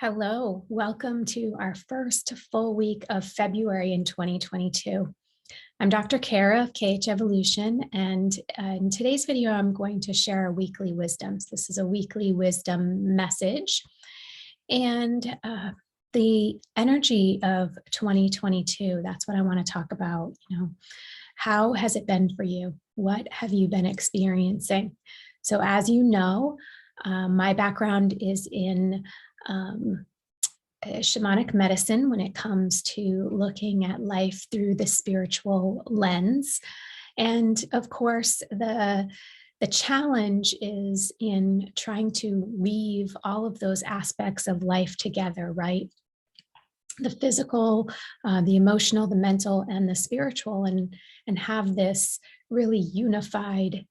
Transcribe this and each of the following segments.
Hello, welcome to our first full week of February in 2022. I'm Dr. Kara of KH Evolution, and in today's video, I'm going to share our weekly wisdoms. This is a weekly wisdom message, and the energy of 2022, that's what I want to talk about. How has it been for you? What have you been experiencing? So as you know, my background is in shamanic medicine when it comes to looking at life through the spiritual lens. And of course, the challenge is in trying to weave all of those aspects of life together, right? The physical, the emotional, the mental, and the spiritual, and have this really unified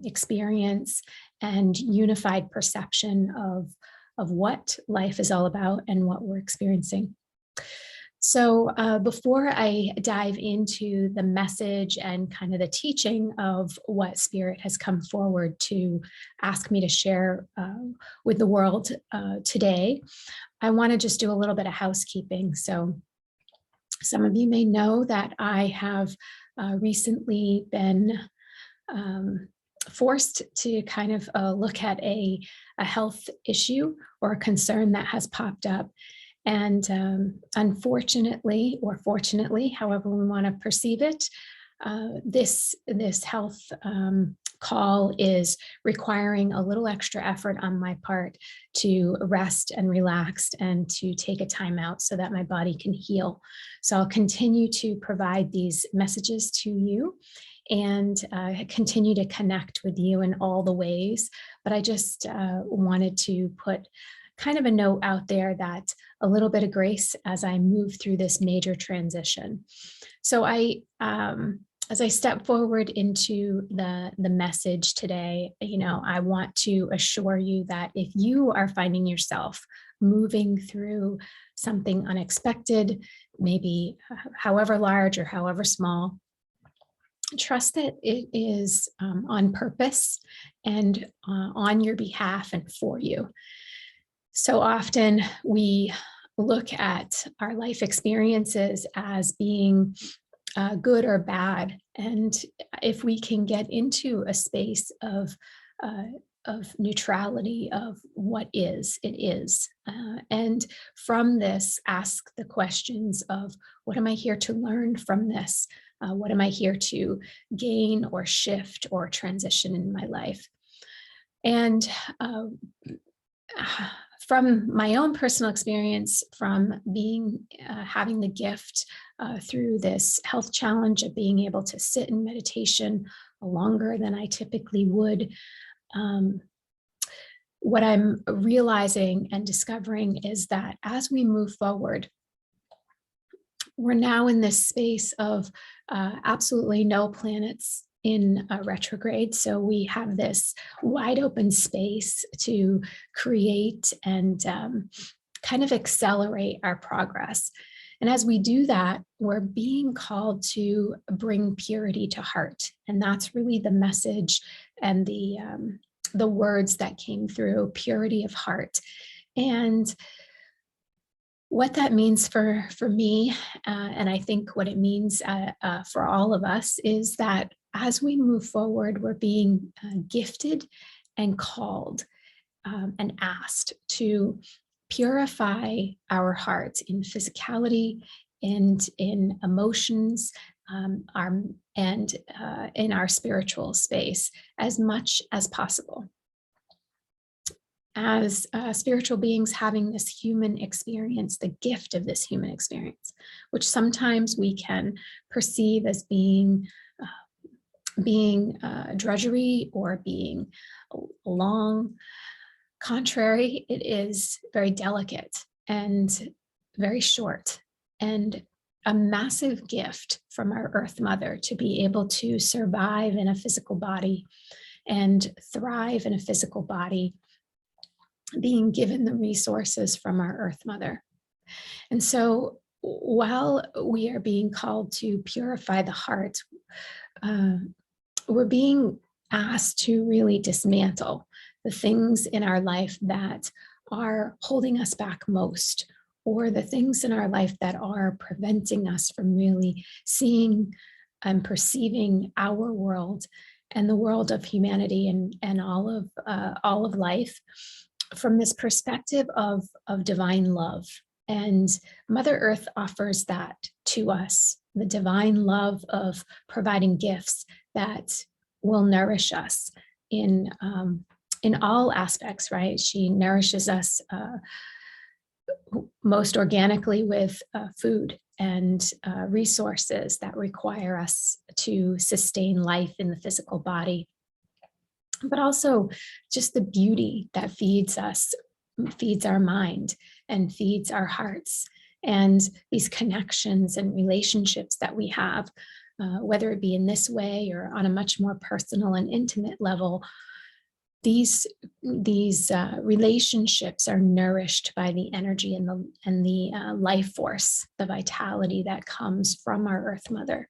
experience and unified perception of what life is all about and what we're experiencing. So before I dive into the message and kind of the teaching of what Spirit has come forward to ask me to share with the world today, I want to just do a little bit of housekeeping. So some of you may know that I have recently been forced to kind of look at a health issue or a concern that has popped up. And unfortunately, or fortunately, however we want to perceive it, this health call is requiring a little extra effort on my part to rest and relax and to take a time out so that my body can heal. So I'll continue to provide these messages to you and continue to connect with you in all the ways. But I just wanted to put kind of a note out there that a little bit of grace as I move through this major transition. So as I step forward into the message today, I want to assure you that if you are finding yourself moving through something unexpected, maybe however large or however small, trust that it is on purpose and on your behalf and for you. So often we look at our life experiences as being good or bad. And if we can get into a space of neutrality of what is, it is. And from this, ask the questions of what am I here to learn from this? What am I here to gain or shift or transition in my life? And from my own personal experience, from having the gift through this health challenge of being able to sit in meditation longer than I typically would, what I'm realizing and discovering is that as we move forward, we're now in this space of absolutely no planets in retrograde. So we have this wide open space to create and kind of accelerate our progress. And as we do that, we're being called to bring purity to heart. And that's really the message and the words that came through, purity of heart. And what that means for me, and I think what it means for all of us, is that as we move forward, we're being gifted and called and asked to purify our hearts in physicality and in emotions, and in our spiritual space as much as possible. As spiritual beings having this human experience, the gift of this human experience, which sometimes we can perceive as being drudgery or being long. Contrary, it is very delicate and very short, and a massive gift from our Earth Mother to be able to survive in a physical body and thrive in a physical body, being given the resources from our Earth Mother. And so while we are being called to purify the heart, we're being asked to really dismantle the things in our life that are holding us back most, or the things in our life that are preventing us from really seeing and perceiving our world and the world of humanity and all of life from this perspective of divine love. And Mother Earth offers that to us, the divine love of providing gifts that will nourish us in all aspects, right? She nourishes us most organically with food and resources that require us to sustain life in the physical body, but also just the beauty that feeds us, feeds our mind and feeds our hearts, and these connections and relationships that we have, whether it be in this way or on a much more personal and intimate level. These relationships are nourished by the energy and the life force, the vitality that comes from our Earth Mother.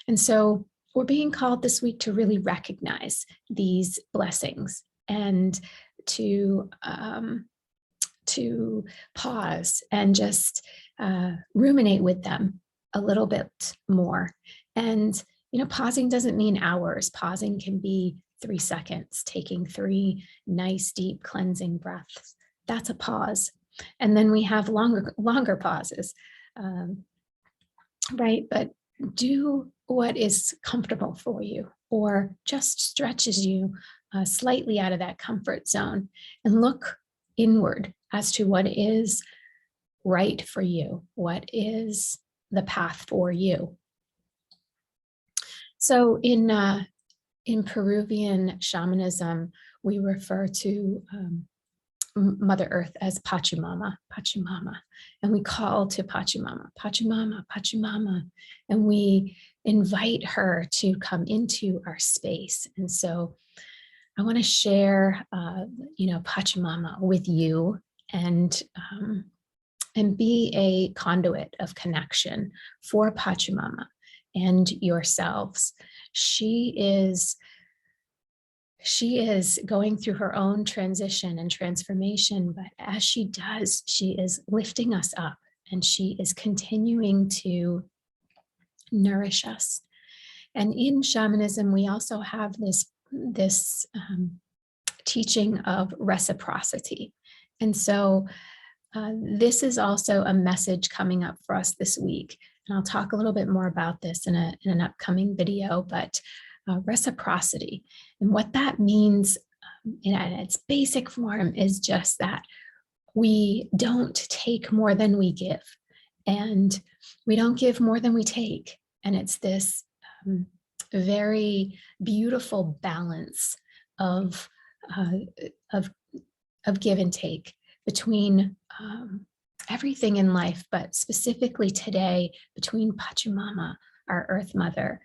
And so we're being called this week to really recognize these blessings and to pause and just ruminate with them a little bit more. And pausing doesn't mean hours. Pausing can be 3 seconds, taking 3 nice, deep, cleansing breaths. That's a pause. And then we have longer pauses, right? But do what is comfortable for you, or just stretches you slightly out of that comfort zone, and look inward as to what is right for you, what is the path for you. So in Peruvian shamanism, we refer to Mother Earth as Pachamama, Pachamama, and we call to Pachamama, Pachamama, Pachamama, and we invite her to come into our space. And so I want to share, Pachamama with you, and be a conduit of connection for Pachamama and yourselves. She is going through her own transition and transformation, but as she does, she is lifting us up, and she is continuing to nourish us. And in shamanism, we also have this teaching of reciprocity. And so this is also a message coming up for us this week. And I'll talk a little bit more about this in an upcoming video, but reciprocity. And what that means in its basic form is just that we don't take more than we give, and we don't give more than we take. And it's this very beautiful balance of give and take between everything in life, but specifically today between Pachamama, our Earth Mother,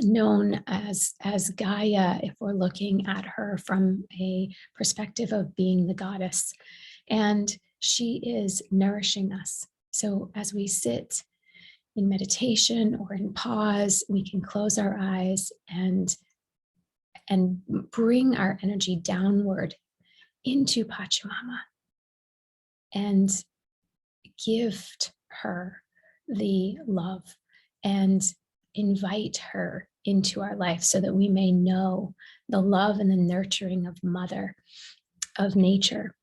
known as Gaia, if we're looking at her from a perspective of being the goddess. And she is nourishing us. So as we sit in meditation or in pause, we can close our eyes and bring our energy downward into Pachamama and gift her the love and invite her into our life so that we may know the love and the nurturing of Mother, of nature,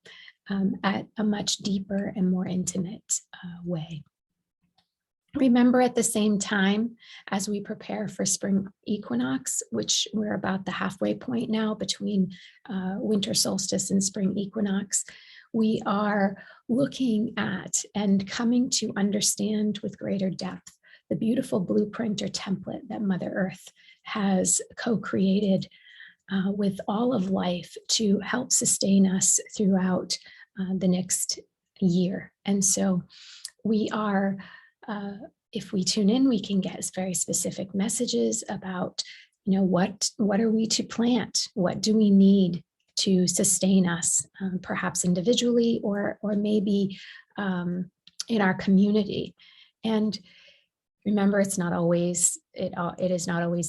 at a much deeper and more intimate way. Remember, at the same time, as we prepare for spring equinox, which we're about the halfway point now between winter solstice and spring equinox, we are looking at and coming to understand with greater depth the beautiful blueprint or template that Mother Earth has co-created with all of life to help sustain us throughout the next year. And so we are, if we tune in, we can get very specific messages about, what are we to plant? What do we need to sustain us, perhaps individually or maybe in our community? And remember, it is not always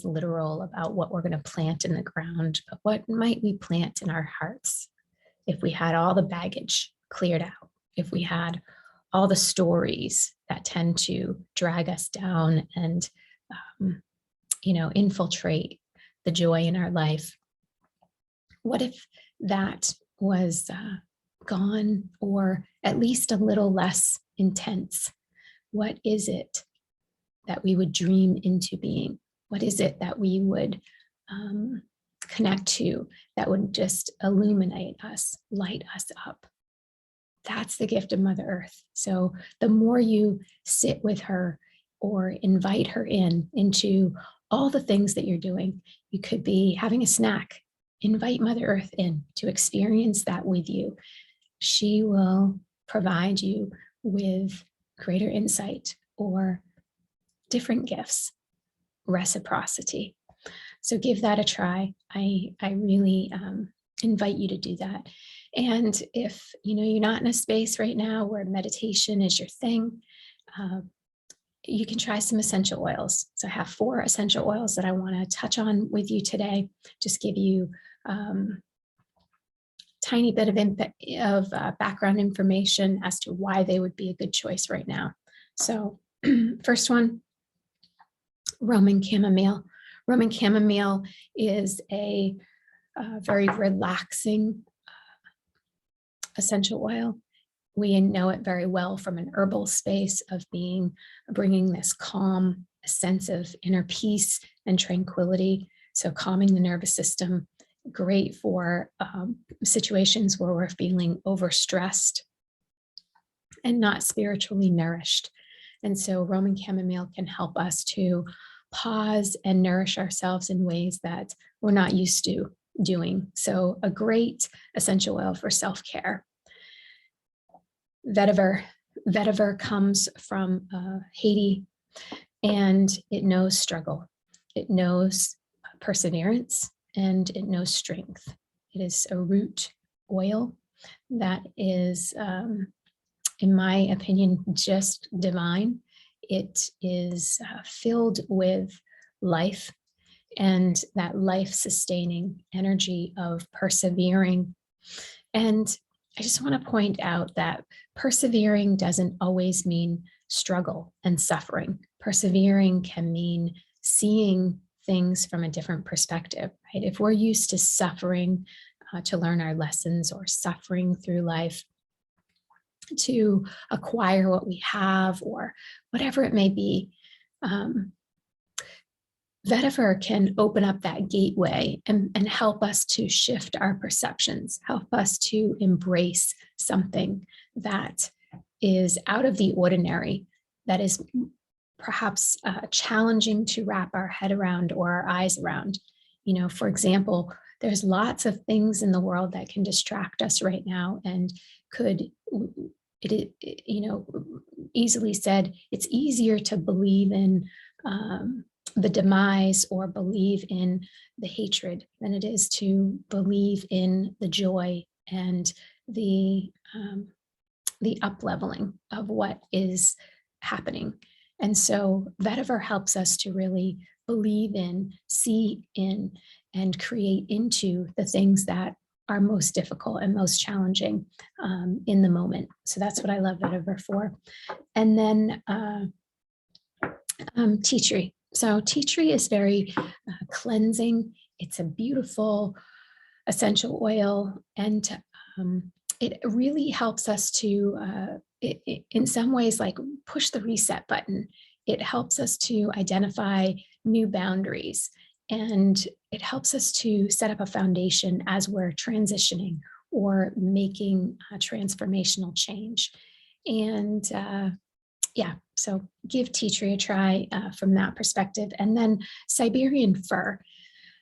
literal about what we're going to plant in the ground, but what might we plant in our hearts if we had all the baggage cleared out, if we had all the stories that tend to drag us down and, infiltrate the joy in our life. What if that was gone, or at least a little less intense? What is it that we would dream into being? What is it that we would connect to that would just illuminate us, light us up? That's the gift of Mother Earth. So the more you sit with her or invite her into all the things that you're doing, you could be having a snack. Invite Mother Earth in to experience that with you. She will provide you with greater insight or different gifts, reciprocity. So give that a try. I really invite you to do that. And if you're not in a space right now where meditation is your thing, you can try some essential oils. So I have 4 essential oils that I want to touch on with you today. Just give you tiny bit of background information as to why they would be a good choice right now. So first one, Roman chamomile. Roman chamomile is a very relaxing essential oil. We know it very well from an herbal space of bringing this calm, a sense of inner peace and tranquility. So calming the nervous system, great for situations where we're feeling overstressed and not spiritually nourished. And so Roman chamomile can help us to pause and nourish ourselves in ways that we're not used to doing. So a great essential oil for self-care. Vetiver comes from Haiti, and it knows struggle. It knows perseverance, and it knows strength. It is a root oil that is, in my opinion, just divine. It is filled with life and that life-sustaining energy of persevering. And I just want to point out that persevering doesn't always mean struggle and suffering. Persevering can mean seeing things from a different perspective, right? If we're used to suffering to learn our lessons, or suffering through life to acquire what we have, or whatever it may be, Vetiver can open up that gateway and help us to shift our perceptions, help us to embrace something that is out of the ordinary, that is perhaps challenging to wrap our head around or our eyes around. For example, there's lots of things in the world that can distract us right now, and easily said, it's easier to believe in the demise or believe in the hatred than it is to believe in the joy and the up-leveling of what is happening. And so Vetiver helps us to really believe in, see in, and create into the things that are most difficult and most challenging in the moment. So that's what I love Vetiver for. And then tea tree. So tea tree is very cleansing. It's a beautiful essential oil, and it really helps us to, in some ways, like push the reset button. It helps us to identify new boundaries, and it helps us to set up a foundation as we're transitioning or making a transformational change. And so give tea tree a try from that perspective. And then Siberian fir.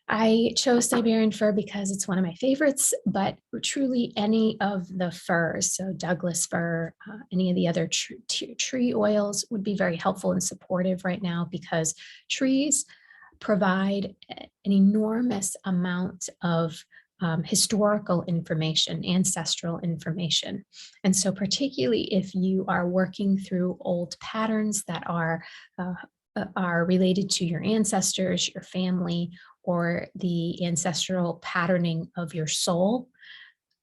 I chose Siberian fir because it's one of my favorites, but truly any of the firs, so Douglas fir, any of the other tree oils would be very helpful and supportive right now, because trees provide an enormous amount of historical information, ancestral information. And so particularly if you are working through old patterns that are related to your ancestors, your family, or the ancestral patterning of your soul,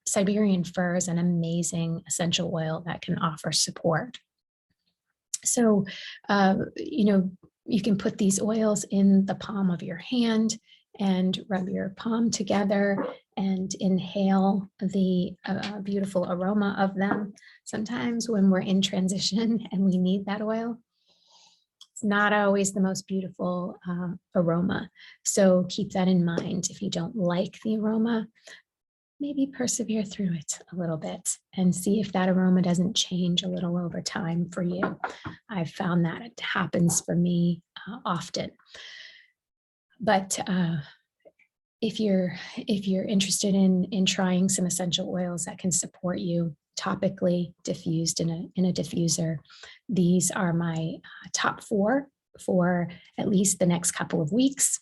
Siberian fir is an amazing essential oil that can offer support. So, you can put these oils in the palm of your hand and rub your palm together and inhale the beautiful aroma of them. Sometimes when we're in transition and we need that oil, it's not always the most beautiful aroma. So keep that in mind. If you don't like the aroma, maybe persevere through it a little bit and see if that aroma doesn't change a little over time for you. I've found that it happens for me often. But if you're interested in trying some essential oils that can support you topically diffused in a diffuser, these are my top 4 for at least the next couple of weeks.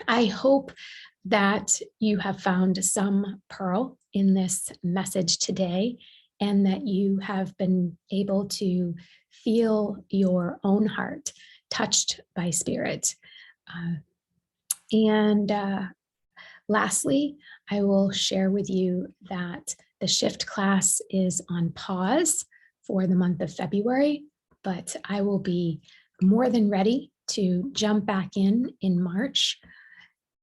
I hope that you have found some pearl in this message today, and that you have been able to feel your own heart touched by spirit. Lastly, I will share with you that the shift class is on pause for the month of February, but I will be more than ready to jump back in March.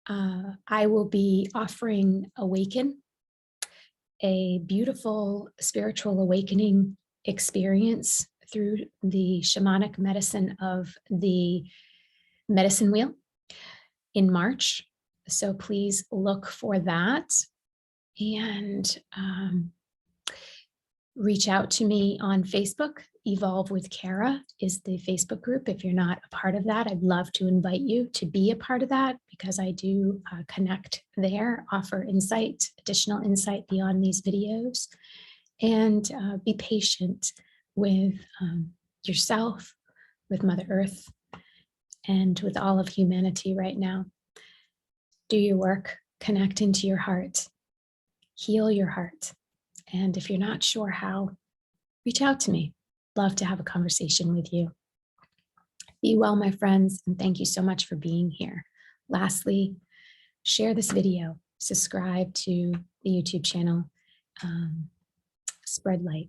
I will be offering Awaken, a beautiful spiritual awakening experience through the shamanic medicine of the medicine wheel in March. So please look for that, and reach out to me on Facebook. Evolve with Kara is the Facebook group. If you're not a part of that, I'd love to invite you to be a part of that, because I do connect there, offer insight, additional insight beyond these videos, and be patient with yourself, with Mother Earth, and with all of humanity right now. Do your work, connect into your heart, heal your heart. And if you're not sure how, reach out to me. Love to have a conversation with you. Be well, my friends, and thank you so much for being here. Lastly, share this video, subscribe to the YouTube channel, spread light.